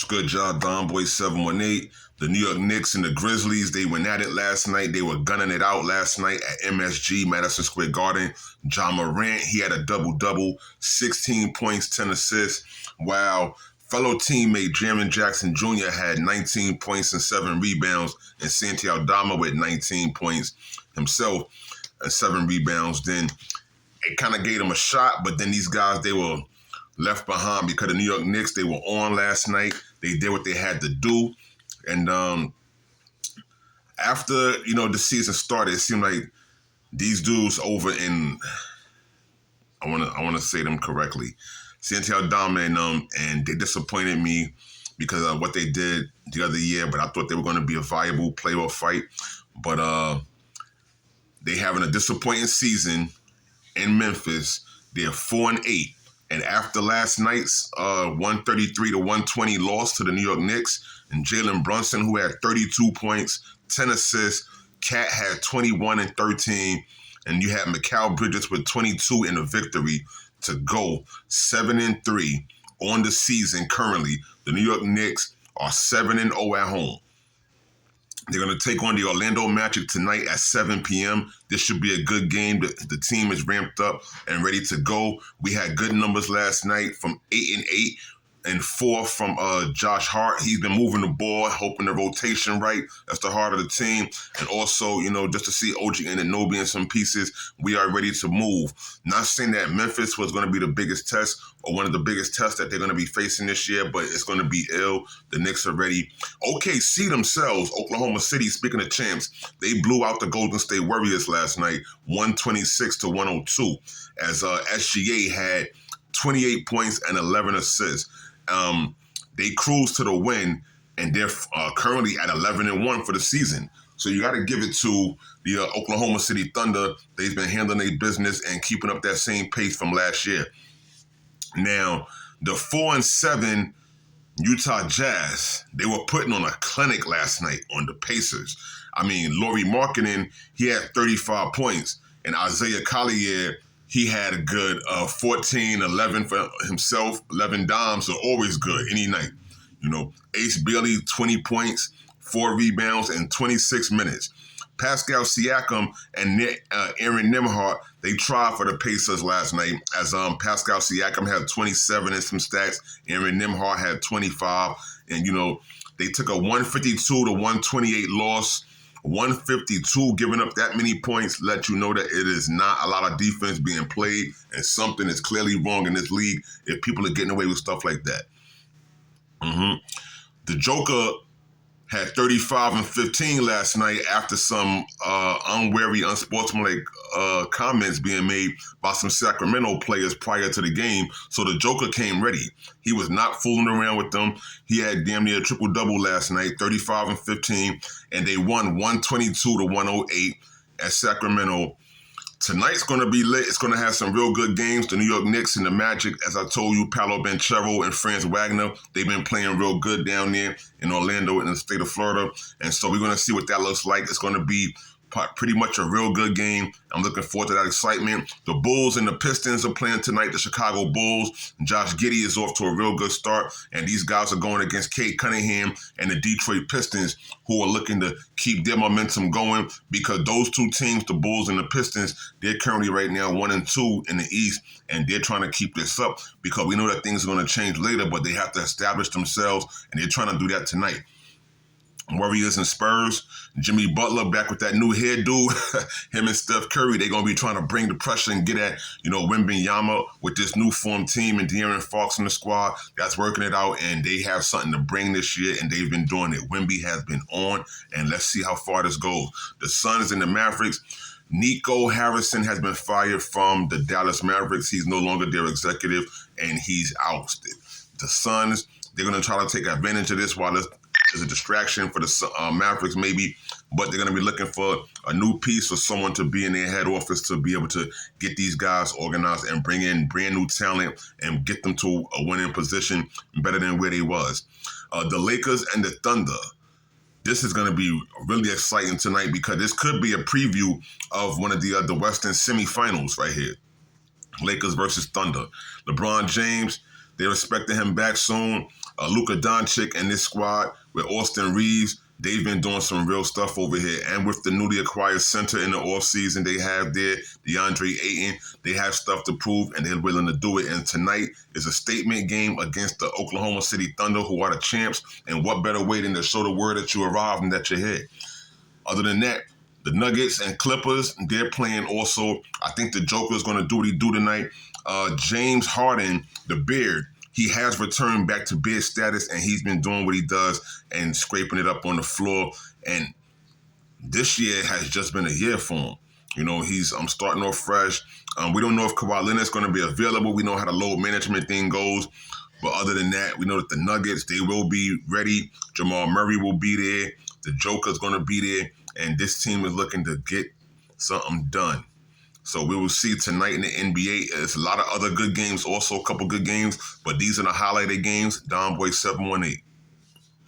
Good job, Don Boy 718. The New York Knicks and the Grizzlies, they went at it last night. They were gunning it out last night at MSG, Madison Square Garden. Ja Morant, he had a double-double, 16 points, 10 assists, while fellow teammate Jaren Jackson Jr. had 19 points and 7 rebounds, and Santi Aldama with 19 points himself and 7 rebounds. Then it kind of gave them a shot, but then these guys, they were left behind because the New York Knicks, they were on last night. They did what they had to do. And after, the season started, it seemed like these dudes over in, I want to say them correctly, Santi Aldama and they disappointed me because of what they did the other year, but I thought they were going to be a viable playoff fight. But they having a disappointing season in Memphis. They're 4-8. And after last night's 133-120 loss to the New York Knicks, and Jalen Brunson, who had 32 points, 10 assists, Cat had 21 and 13, and you had Mikal Bridges with 22 in the victory to go 7-3 on the season. Currently, the New York Knicks are 7-0 at home. They're going to take on the Orlando Magic tonight at 7 p.m. This should be a good game. The team is ramped up and ready to go. We had good numbers last night from 8-8 and 4 from Josh Hart. He's been moving the ball, hoping the rotation right. That's the heart of the team. And also, just to see OG Anunoby in some pieces, we are ready to move. Not saying that Memphis was going to be the biggest test or one of the biggest tests that they're going to be facing this year, but it's going to be ill. The Knicks are ready. OKC themselves, Oklahoma City, speaking of champs, they blew out the Golden State Warriors last night, 126-102, as SGA had 28 points and 11 assists. They cruised to the win, and they're currently at 11-1 for the season. So you got to give it to the Oklahoma City Thunder. They've been handling their business and keeping up that same pace from last year. Now, the 4-7 Utah Jazz, they were putting on a clinic last night on the Pacers. I mean, Lauri Markkanen, he had 35 points, and Isaiah Collier, he had a good 14, 11 for himself. 11 dimes are always good any night. Ace Bailey, 20 points, 4 rebounds in 26 minutes. Pascal Siakam and Aaron Nembhard, they tried for the Pacers last night, as Pascal Siakam had 27 in some stats. Aaron Nembhard had 25. And, they took a 152-128 loss. 152, giving up that many points, let you know that it is not a lot of defense being played, and something is clearly wrong in this league if people are getting away with stuff like that. The Joker had 35 and 15 last night after some unwary, unsportsmanlike comments being made by some Sacramento players prior to the game. So the Joker came ready. He was not fooling around with them. He had damn near a triple-double last night, 35 and 15, and they won 122-108 at Sacramento. Tonight's going to be lit. It's going to have some real good games. The New York Knicks and the Magic, as I told you, Paolo Banchero and Franz Wagner, they've been playing real good down there in Orlando in the state of Florida. And so we're going to see what that looks like. It's going to be pretty much a real good game. I'm looking forward to that excitement. The Bulls and the Pistons are playing tonight, the Chicago Bulls. Josh Giddey is off to a real good start, and these guys are going against Cade Cunningham and the Detroit Pistons, who are looking to keep their momentum going, because those two teams, the Bulls and the Pistons, they're currently right now 1-2 in the East, and they're trying to keep this up because we know that things are going to change later, but they have to establish themselves, and they're trying to do that tonight. Warriors and Spurs, Jimmy Butler back with that new hairdo. Him and Steph Curry, they're going to be trying to bring the pressure and get at, Wembanyama with this new formed team and De'Aaron Fox in the squad. That's working it out, and they have something to bring this year, and they've been doing it. Wemby has been on, and let's see how far this goes. The Suns and the Mavericks, Nico Harrison has been fired from the Dallas Mavericks. He's no longer their executive, and he's ousted. The Suns, they're going to try to take advantage of this while there's a distraction for the Mavericks maybe, but they're going to be looking for a new piece or someone to be in their head office to be able to get these guys organized and bring in brand new talent and get them to a winning position better than where they was. The Lakers and the Thunder. This is going to be really exciting tonight because this could be a preview of one of the Western semifinals right here. Lakers versus Thunder. LeBron James, they're expecting him back soon. Luka Doncic and this squad with Austin Reeves, they've been doing some real stuff over here. And with the newly acquired center in the offseason they have there, DeAndre Ayton, they have stuff to prove and they're willing to do it. And tonight is a statement game against the Oklahoma City Thunder, who are the champs. And what better way than to show the word that you arrived and that you're here. Other than that, the Nuggets and Clippers, they're playing also. I think the Joker is going to do what he do tonight. James Harden, the Beard, he has returned back to beard status, and he's been doing what he does and scraping it up on the floor. And this year has just been a year for him. You know, I'm starting off fresh. We don't know if Kawhi Leonard's going to be available. We know how the load management thing goes. But other than that, we know that the Nuggets, they will be ready. Jamal Murray will be there. The Joker's going to be there. And this team is looking to get something done. So we will see tonight in the NBA. There's a lot of other good games, also a couple good games. But these are the highlighted games. Don Boy 718.